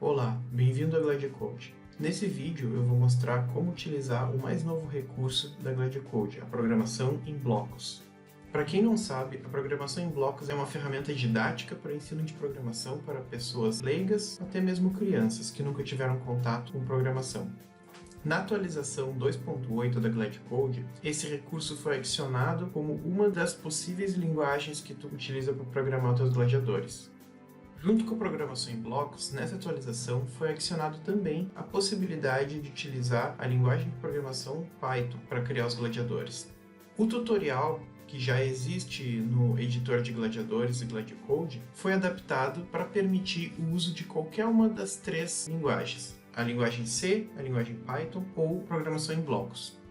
Olá, bem-vindo à GladeCode. Nesse vídeo eu vou mostrar como utilizar o mais novo recurso da GladeCode, a programação em blocos. Para quem não sabe, a programação em blocos é uma ferramenta didática para o ensino de programação para pessoas leigas, até mesmo crianças que nunca tiveram contato com programação. Na atualização 2.8 da GladeCode, esse recurso foi adicionado como uma das possíveis linguagens que tu utiliza para programar teus gladiadores. Junto com a programação em blocos, nessa atualização foi adicionado também a possibilidade de utilizar a linguagem de programação Python para criar os gladiadores. O tutorial, que já existe no editor de gladiadores e GladeCode, foi adaptado para permitir o uso de qualquer uma das três linguagens, a linguagem C, a linguagem Python ou programação em blocos.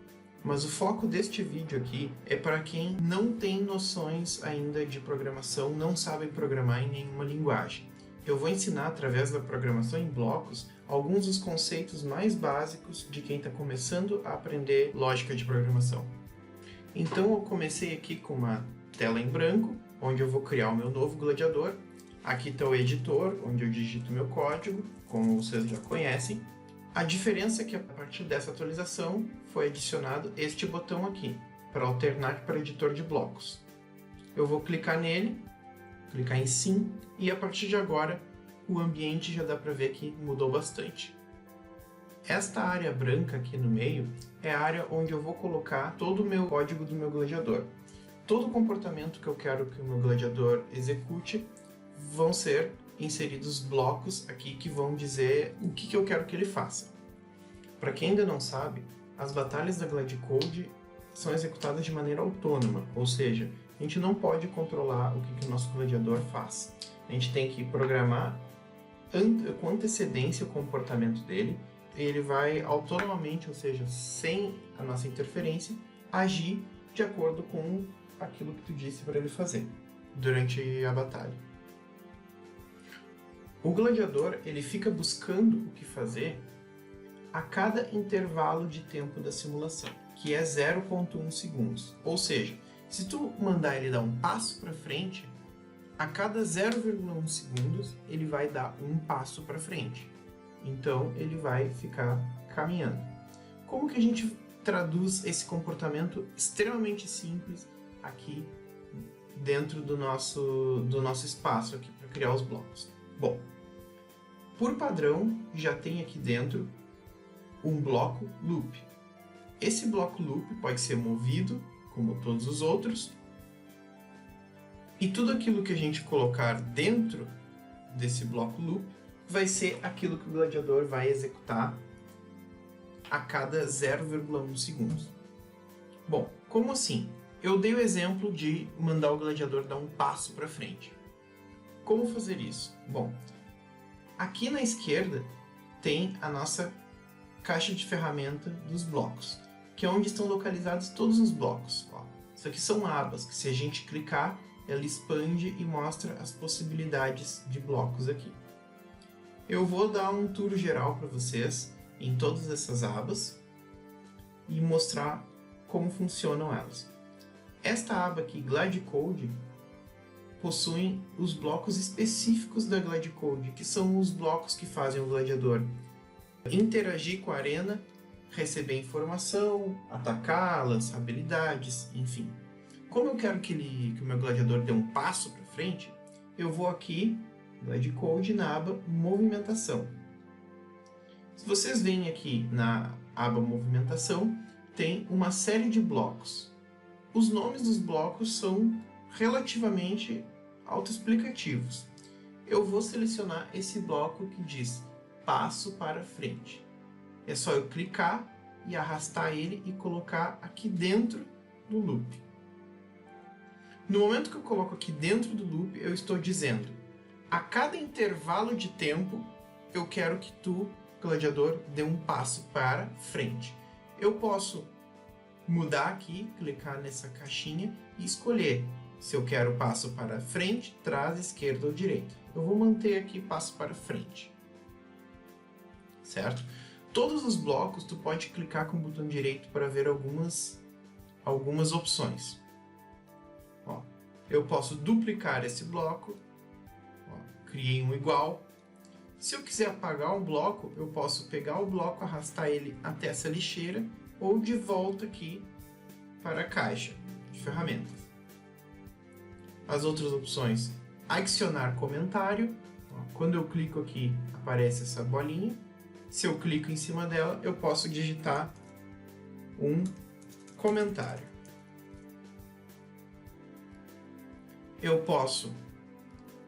Mas o foco deste vídeo aqui é para quem não tem noções ainda de programação, não sabe programar em nenhuma linguagem. Eu vou ensinar através da programação em blocos alguns dos conceitos mais básicos de quem está começando a aprender lógica de programação. Então eu comecei aqui com uma tela em branco, onde eu vou criar o meu novo gladiador. Aqui está o editor, onde eu digito meu código, como vocês já conhecem. A diferença é que a partir dessa atualização foi adicionado este botão aqui, para alternar para editor de blocos. Eu vou clicar nele, clicar em Sim, e a partir de agora o ambiente já dá para ver que mudou bastante. Esta área branca aqui no meio é a área onde eu vou colocar todo o meu código do meu gladiador. Todo o comportamento que eu quero que o meu gladiador execute vão ser inseridos blocos aqui que vão dizer o que eu quero que ele faça. Para quem ainda não sabe, as batalhas da GladeCode são executadas de maneira autônoma, ou seja, a gente não pode controlar o que o nosso gladiador faz. A gente tem que programar com antecedência o comportamento dele, e ele vai autonomamente, ou seja, sem a nossa interferência, agir de acordo com aquilo que tu disse para ele fazer durante a batalha. O gladiador ele fica buscando o que fazer a cada intervalo de tempo da simulação, que é 0,1 segundos. Ou seja, se tu mandar ele dar um passo para frente, a cada 0,1 segundos ele vai dar um passo para frente. Então ele vai ficar caminhando. Como que a gente traduz esse comportamento extremamente simples aqui dentro do nosso espaço aqui para criar os blocos? Bom, por padrão, já tem aqui dentro um bloco loop. Esse bloco loop pode ser movido, como todos os outros, e tudo aquilo que a gente colocar dentro desse bloco loop vai ser aquilo que o gladiador vai executar a cada 0,1 segundos. Bom, como assim? Eu dei o exemplo de mandar o gladiador dar um passo para frente. Como fazer isso? Bom, aqui na esquerda tem a nossa caixa de ferramenta dos blocos, que é onde estão localizados todos os blocos. Ó, isso aqui são abas, que se a gente clicar, ela expande e mostra as possibilidades de blocos aqui. Eu vou dar um tour geral para vocês em todas essas abas e mostrar como funcionam elas. Esta aba aqui, GladeCode, possuem os blocos específicos da GladeCode, que são os blocos que fazem o gladiador interagir com a arena, receber informação, atacar, lançar habilidades, enfim. Como eu quero que o meu gladiador dê um passo para frente, eu vou aqui, GladeCode, na aba Movimentação. Se vocês veem aqui na aba Movimentação, tem uma série de blocos. Os nomes dos blocos são relativamente autoexplicativos. Eu vou selecionar esse bloco que diz passo para frente. É só eu clicar e arrastar ele e colocar aqui dentro do loop. No momento que eu coloco aqui dentro do loop, eu estou dizendo: a cada intervalo de tempo, eu quero que tu, gladiador, dê um passo para frente. Eu posso mudar aqui, clicar nessa caixinha e escolher se eu quero passo para frente, trás, esquerda ou direita. Eu vou manter aqui passo para frente. Certo? Todos os blocos tu pode clicar com o botão direito para ver algumas opções. Ó, eu posso duplicar esse bloco. Ó, criei um igual. Se eu quiser apagar um bloco, eu posso pegar o bloco, arrastar ele até essa lixeira ou de volta aqui para a caixa de ferramentas. As outras opções: adicionar comentário. Quando eu clico aqui, aparece essa bolinha. Se eu clico em cima dela, eu posso digitar um comentário. Eu posso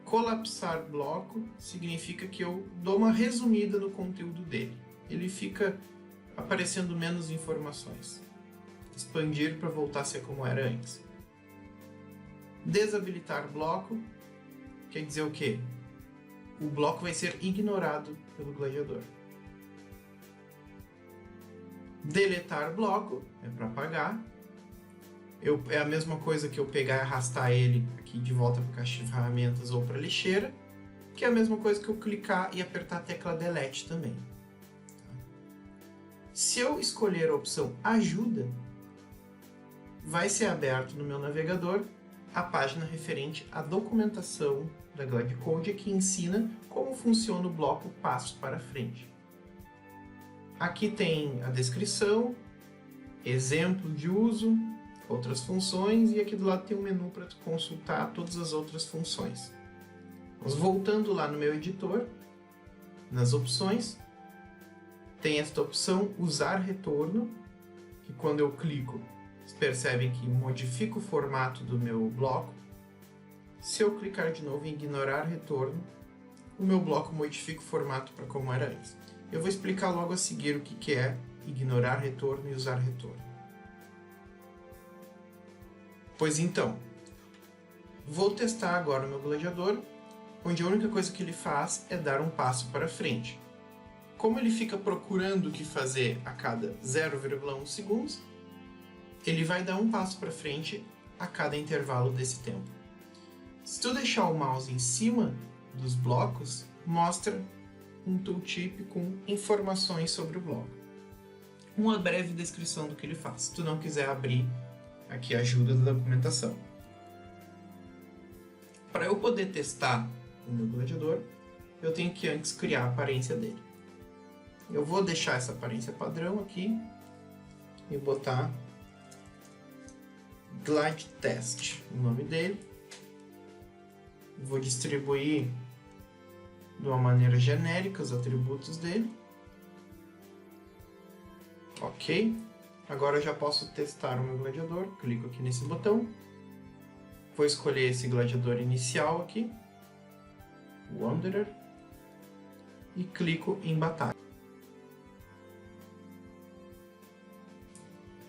colapsar bloco, significa que eu dou uma resumida no conteúdo dele. Ele fica aparecendo menos informações. Expandir para voltar a ser como era antes. Desabilitar bloco quer dizer o quê? O bloco vai ser ignorado pelo gladiador. Deletar bloco é para apagar. É a mesma coisa que eu pegar e arrastar ele aqui de volta para a caixa de ferramentas ou para a lixeira, que é a mesma coisa que eu clicar e apertar a tecla Delete também. Se eu escolher a opção Ajuda, vai ser aberto no meu navegador a página referente à documentação da GladeCode que ensina como funciona o bloco passo para frente. Aqui tem a descrição, exemplo de uso, outras funções, e aqui do lado tem um menu para tu consultar todas as outras funções. Mas voltando lá no meu editor, nas opções, tem esta opção Usar Retorno, que quando eu clico, vocês percebem que modifica o formato do meu bloco. Se eu clicar de novo em Ignorar Retorno, o meu bloco modifica o formato para como era antes. Eu vou explicar logo a seguir o que é ignorar retorno e usar retorno. Pois então, vou testar agora o meu gladiador, onde a única coisa que ele faz é dar um passo para frente. Como ele fica procurando o que fazer a cada 0,1 segundos, ele vai dar um passo para frente a cada intervalo desse tempo. Se tu deixar o mouse em cima dos blocos, mostra um tooltip com informações sobre o bloco. Uma breve descrição do que ele faz, se tu não quiser abrir aqui a ajuda da documentação. Para eu poder testar o meu gladiador, eu tenho que antes criar a aparência dele. Eu vou deixar essa aparência padrão aqui e botar Glide Test, o nome dele. Vou distribuir de uma maneira genérica os atributos dele. Ok. Agora eu já posso testar o meu gladiador. Clico aqui nesse botão. Vou escolher esse gladiador inicial aqui, Wanderer, e clico em batalha.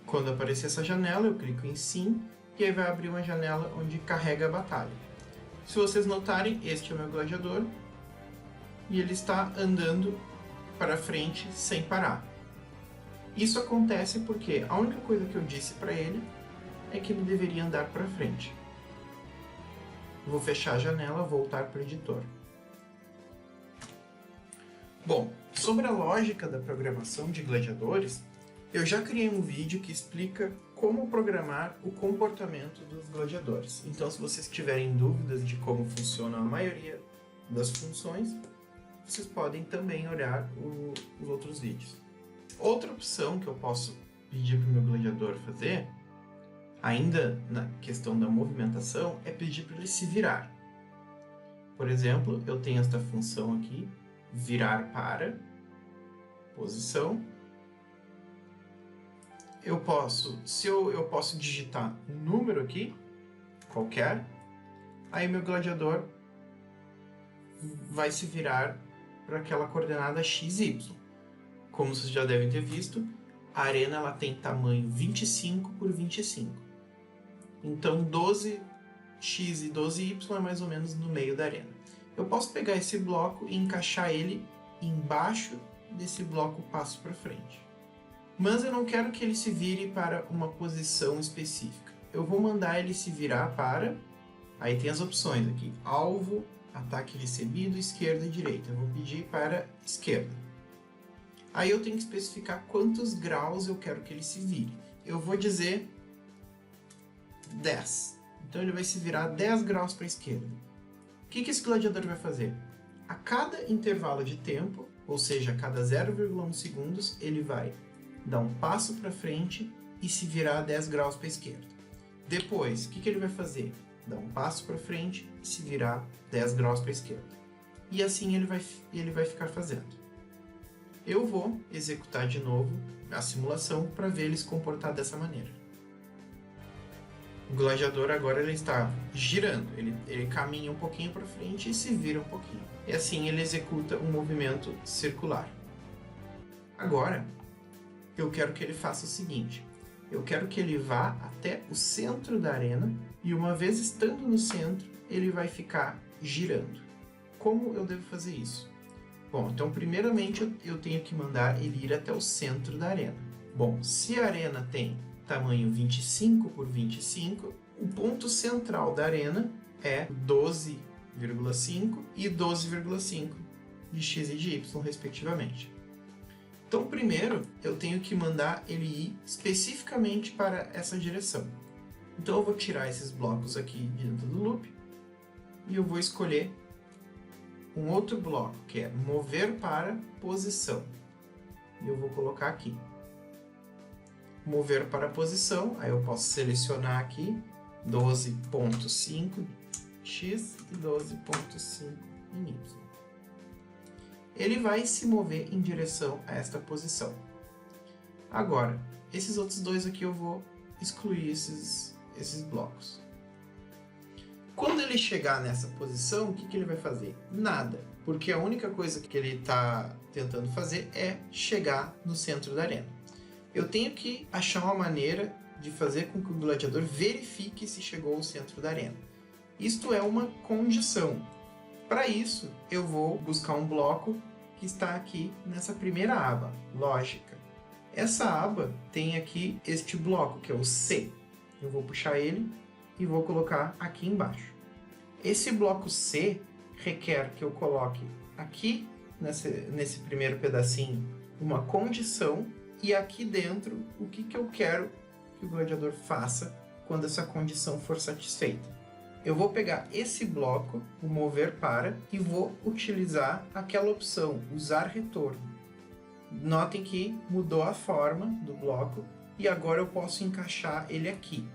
Quando aparecer essa janela, eu clico em Sim, e aí vai abrir uma janela onde carrega a batalha. Se vocês notarem, este é o meu gladiador, e ele está andando para frente sem parar. Isso acontece porque a única coisa que eu disse para ele é que ele deveria andar para frente. Vou fechar a janela, voltar para o editor. Bom, sobre a lógica da programação de gladiadores, eu já criei um vídeo que explica como programar o comportamento dos gladiadores. Então, se vocês tiverem dúvidas de como funciona a maioria das funções, vocês podem também olhar os outros vídeos. Outra opção que eu posso pedir para o meu gladiador fazer, ainda na questão da movimentação, é pedir para ele se virar. Por exemplo, eu tenho esta função aqui, virar para, posição. Eu posso digitar um número aqui, qualquer, aí meu gladiador vai se virar para aquela coordenada XY. Como vocês já devem ter visto, a arena ela tem tamanho 25 por 25. Então 12x e 12y é mais ou menos no meio da arena. Eu posso pegar esse bloco e encaixar ele embaixo desse bloco passo para frente. Mas eu não quero que ele se vire para uma posição específica. Eu vou mandar ele se virar para... Aí tem as opções aqui. Alvo, ataque recebido, esquerda e direita. Eu vou pedir para esquerda. Aí eu tenho que especificar quantos graus eu quero que ele se vire. Eu vou dizer 10. Então ele vai se virar 10 graus para a esquerda. O que esse gladiador vai fazer? A cada intervalo de tempo, ou seja, a cada 0,1 segundos, ele vai dar um passo para frente e se virar 10 graus para a esquerda. Depois, o que ele vai fazer? Dar um passo para frente e se virar 10 graus para a esquerda. E assim ele vai ficar fazendo. Eu vou executar de novo a simulação para ver ele se comportar dessa maneira. O gladiador agora ele está girando, ele caminha um pouquinho para frente e se vira um pouquinho. E assim ele executa um movimento circular. Agora, eu quero que ele faça o seguinte. Eu quero que ele vá até o centro da arena e uma vez estando no centro, ele vai ficar girando. Como eu devo fazer isso? Bom, então primeiramente eu tenho que mandar ele ir até o centro da arena. Bom, se a arena tem tamanho 25 por 25, o ponto central da arena é 12,5 e 12,5 de x e de y, respectivamente. Então, primeiro, eu tenho que mandar ele ir especificamente para essa direção. Então, eu vou tirar esses blocos aqui dentro do loop e eu vou escolher um outro bloco, que é mover para posição. E eu vou colocar aqui. Mover para posição, aí eu posso selecionar aqui 12,5 x e 12,5 em y. Ele vai se mover em direção a esta posição. Agora, esses outros dois aqui eu vou excluir esses blocos. Quando ele chegar nessa posição, o que ele vai fazer? Nada, porque a única coisa que ele está tentando fazer é chegar no centro da arena. Eu tenho que achar uma maneira de fazer com que o gladiador verifique se chegou ao centro da arena. Isto é uma condição. Para isso, eu vou buscar um bloco que está aqui nessa primeira aba, lógica. Essa aba tem aqui este bloco, que é o C. Eu vou puxar ele e vou colocar aqui embaixo. Esse bloco C requer que eu coloque aqui, nesse primeiro pedacinho, uma condição e aqui dentro o que eu quero que o gladiador faça quando essa condição for satisfeita. Eu vou pegar esse bloco, o mover para, e vou utilizar aquela opção, usar retorno. Notem que mudou a forma do bloco e agora eu posso encaixar ele aqui.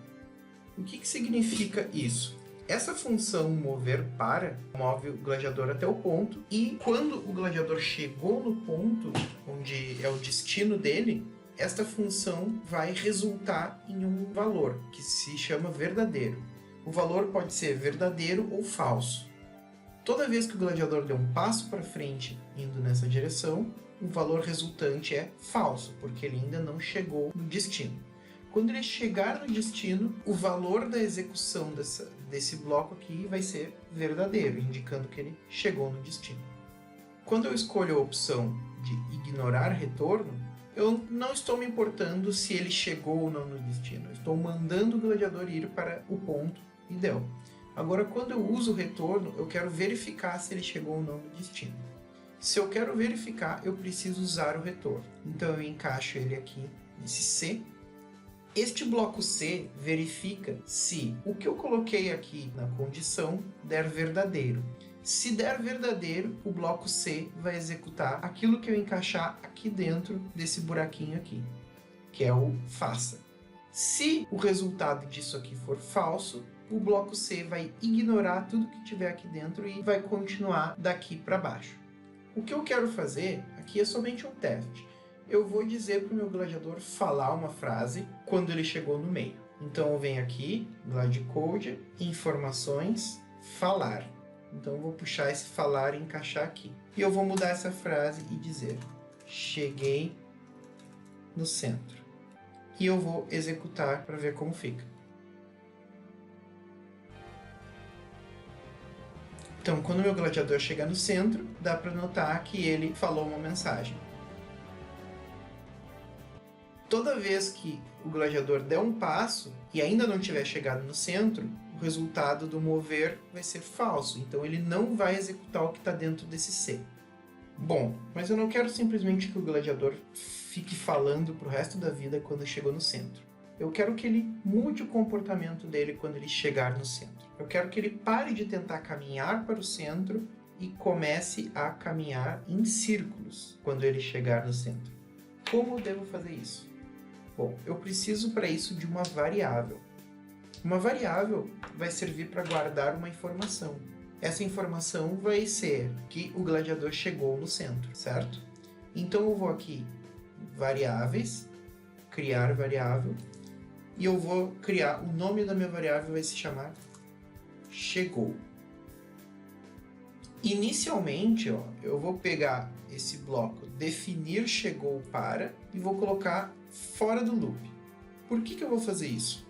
O que significa isso? Essa função mover para move o gladiador até o ponto e quando o gladiador chegou no ponto, onde é o destino dele, esta função vai resultar em um valor que se chama verdadeiro. O valor pode ser verdadeiro ou falso. Toda vez que o gladiador der um passo para frente indo nessa direção, o valor resultante é falso, porque ele ainda não chegou no destino. Quando ele chegar no destino, o valor da execução desse bloco aqui vai ser verdadeiro, indicando que ele chegou no destino. Quando eu escolho a opção de ignorar retorno, eu não estou me importando se ele chegou ou não no destino. Eu estou mandando o gladiador ir para o ponto e deu. Agora, quando eu uso o retorno, eu quero verificar se ele chegou ou não no destino. Se eu quero verificar, eu preciso usar o retorno. Então, eu encaixo ele aqui nesse C. Este bloco C verifica se o que eu coloquei aqui na condição der verdadeiro. Se der verdadeiro, o bloco C vai executar aquilo que eu encaixar aqui dentro desse buraquinho aqui, que é o faça. Se o resultado disso aqui for falso, o bloco C vai ignorar tudo que tiver aqui dentro e vai continuar daqui para baixo. O que eu quero fazer aqui é somente um teste. Eu vou dizer para o meu gladiador falar uma frase quando ele chegou no meio. Então eu venho aqui, Gladcode, informações, falar. Então eu vou puxar esse falar e encaixar aqui. E eu vou mudar essa frase e dizer, cheguei no centro. E eu vou executar para ver como fica. Então, quando o meu gladiador chegar no centro, dá para notar que ele falou uma mensagem. Toda vez que o gladiador der um passo e ainda não tiver chegado no centro, o resultado do mover vai ser falso. Então, ele não vai executar o que está dentro desse C. Bom, mas eu não quero simplesmente que o gladiador fique falando para o resto da vida quando chegou no centro. Eu quero que ele mude o comportamento dele quando ele chegar no centro. Eu quero que ele pare de tentar caminhar para o centro e comece a caminhar em círculos quando ele chegar no centro. Como eu devo fazer isso? Bom, eu preciso para isso de uma variável. Uma variável vai servir para guardar uma informação. Essa informação vai ser que o gladiador chegou no centro, certo? Então eu vou aqui, variáveis, criar variável, e eu vou criar, o nome da minha variável vai se chamar chegou. Inicialmente, eu vou pegar esse bloco definir chegou para e vou colocar fora do loop. Por que eu vou fazer isso?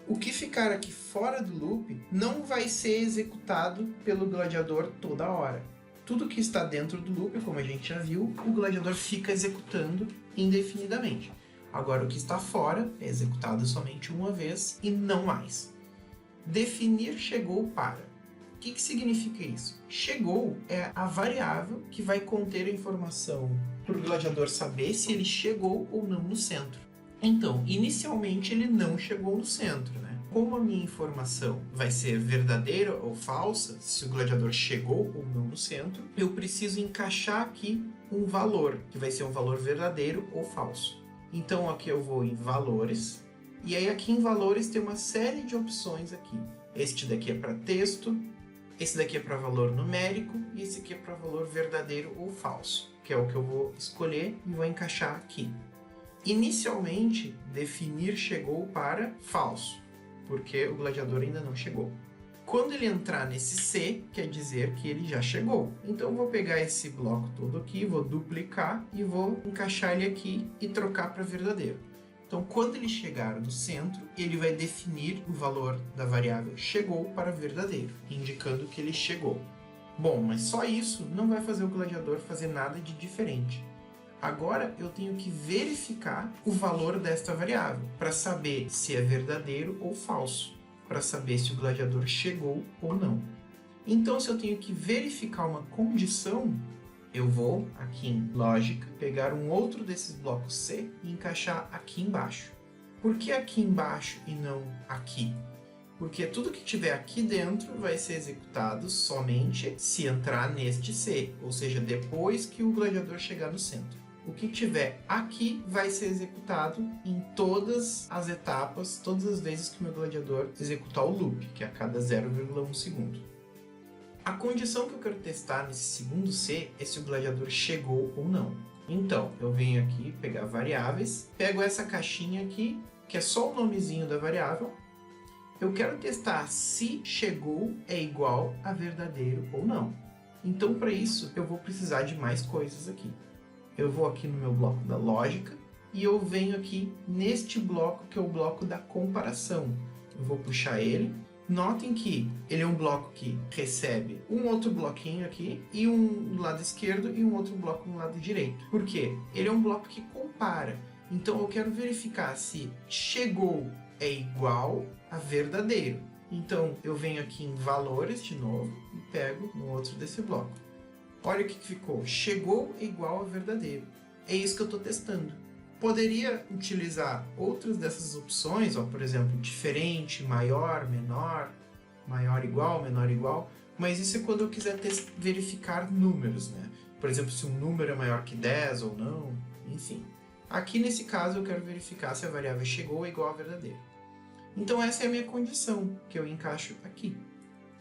O que ficar aqui fora do loop não vai ser executado pelo gladiador toda hora. Tudo que está dentro do loop, como a gente já viu, o gladiador fica executando indefinidamente. Agora, o que está fora é executado somente uma vez e não mais. Definir chegou para. O que significa isso? Chegou é a variável que vai conter a informação para o gladiador saber se ele chegou ou não no centro. Então, inicialmente ele não chegou no centro, né? Como a minha informação vai ser verdadeira ou falsa, se o gladiador chegou ou não no centro, eu preciso encaixar aqui um valor, que vai ser um valor verdadeiro ou falso. Então aqui eu vou em valores, e aí aqui em valores tem uma série de opções aqui. Este daqui é para texto, esse daqui é para valor numérico e esse aqui é para valor verdadeiro ou falso, que é o que eu vou escolher e vou encaixar aqui. Inicialmente, definir chegou para falso, porque o gladiador ainda não chegou. Quando ele entrar nesse C, quer dizer que ele já chegou. Então eu vou pegar esse bloco todo aqui, vou duplicar e vou encaixar ele aqui e trocar para verdadeiro. Então, quando ele chegar no centro, ele vai definir o valor da variável chegou para verdadeiro, indicando que ele chegou. Bom, mas só isso não vai fazer o gladiador fazer nada de diferente. Agora eu tenho que verificar o valor desta variável, para saber se é verdadeiro ou falso, para saber se o gladiador chegou ou não. Então, se eu tenho que verificar uma condição, eu vou aqui em lógica, pegar um outro desses blocos C e encaixar aqui embaixo. Por que aqui embaixo e não aqui? Porque tudo que tiver aqui dentro vai ser executado somente se entrar neste C, ou seja, depois que o gladiador chegar no centro. O que tiver aqui vai ser executado em todas as etapas, todas as vezes que o meu gladiador executar o loop, que é a cada 0,1 segundo. A condição que eu quero testar nesse segundo C é se o gladiador chegou ou não. Então, eu venho aqui pegar variáveis, pego essa caixinha aqui, que é só o nomezinho da variável. Eu quero testar se chegou é igual a verdadeiro ou não. Então, para isso, eu vou precisar de mais coisas aqui. Eu vou aqui no meu bloco da lógica e eu venho aqui neste bloco, que é o bloco da comparação. Eu vou puxar ele. Notem que ele é um bloco que recebe um outro bloquinho aqui, e um do lado esquerdo e um outro bloco no lado direito. Por quê? Ele é um bloco que compara. Então eu quero verificar se chegou é igual a verdadeiro. Então eu venho aqui em valores de novo e pego no outro desse bloco. Olha o que ficou. Chegou é igual a verdadeiro. É isso que eu estou testando. Poderia utilizar outras dessas opções, por exemplo, diferente, maior, menor, maior igual, menor igual, mas isso é quando eu quiser verificar números, né? Por exemplo, se um número é maior que 10 ou não, enfim. Aqui nesse caso eu quero verificar se a variável chegou é igual a verdadeiro. Então essa é a minha condição, que eu encaixo aqui.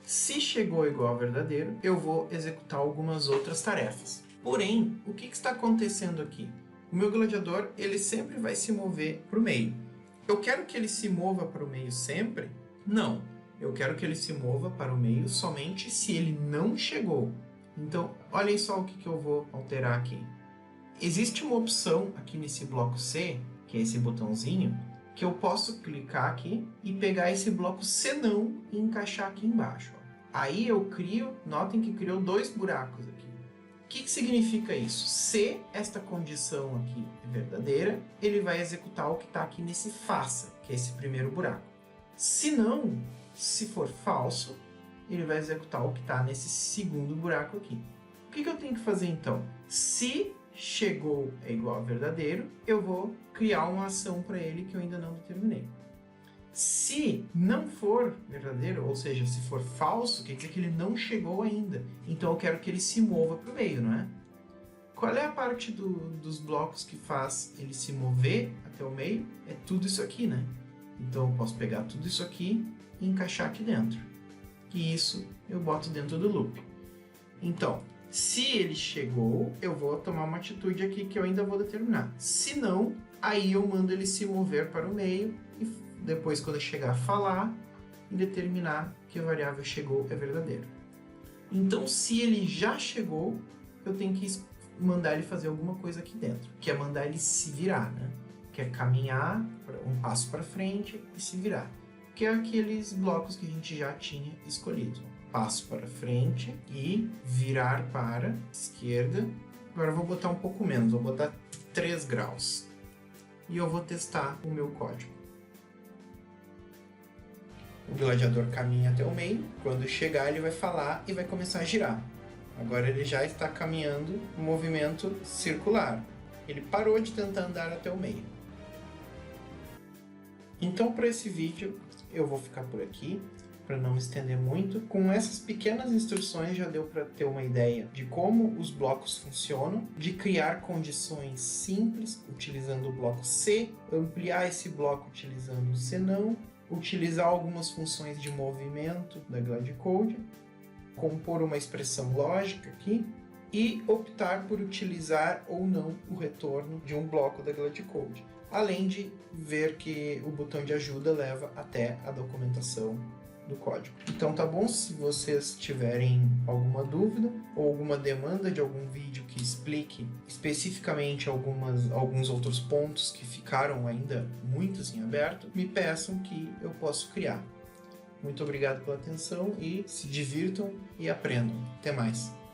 Se chegou igual a verdadeiro, eu vou executar algumas outras tarefas. Porém, o que está acontecendo aqui? O meu gladiador, ele sempre vai se mover para o meio. Eu quero que ele se mova para o meio sempre? Não. Eu quero que ele se mova para o meio somente se ele não chegou. Então, olhem só o que eu vou alterar aqui. Existe uma opção aqui nesse bloco C, que é esse botãozinho, que eu posso clicar aqui e pegar esse bloco senão e encaixar aqui embaixo. Aí eu crio, notem que criou dois buracos aqui. O que significa isso? Se esta condição aqui é verdadeira, ele vai executar o que está aqui nesse faça, que é esse primeiro buraco. Se não, se for falso, ele vai executar o que está nesse segundo buraco aqui. O que eu tenho que fazer então? Se chegou é igual a verdadeiro, eu vou criar uma ação para ele que eu ainda não determinei. Se não for verdadeiro, ou seja, se for falso, quer dizer que ele não chegou ainda. Então eu quero que ele se mova para o meio, não é? Qual é a parte dos blocos que faz ele se mover até o meio? É tudo isso aqui, né? Então eu posso pegar tudo isso aqui e encaixar aqui dentro. E isso eu boto dentro do loop. Então, se ele chegou, eu vou tomar uma atitude aqui que eu ainda vou determinar. Se não, aí eu mando ele se mover para o meio e depois, quando eu chegar a falar, determinar que a variável chegou é verdadeiro. Então, se ele já chegou, eu tenho que mandar ele fazer alguma coisa aqui dentro, que é mandar ele se virar, né? Que é caminhar um passo para frente e se virar, que é aqueles blocos que a gente já tinha escolhido. Passo para frente e virar para esquerda. Agora eu vou botar um pouco menos, vou botar 3 graus. E eu vou testar o meu código. O gladiador caminha até o meio, quando chegar ele vai falar e vai começar a girar. Agora ele já está caminhando um movimento circular. Ele parou de tentar andar até o meio. Então, para esse vídeo, eu vou ficar por aqui, para não estender muito. Com essas pequenas instruções já deu para ter uma ideia de como os blocos funcionam, de criar condições simples utilizando o bloco se, ampliar esse bloco utilizando o senão, utilizar algumas funções de movimento da GladeCode, compor uma expressão lógica aqui e optar por utilizar ou não o retorno de um bloco da GladeCode, além de ver que o botão de ajuda leva até a documentação do código. Então tá bom, se vocês tiverem alguma dúvida ou alguma demanda de algum vídeo que explique especificamente alguns outros pontos que ficaram ainda muitos em aberto, me peçam que eu posso criar. Muito obrigado pela atenção e se divirtam e aprendam. Até mais!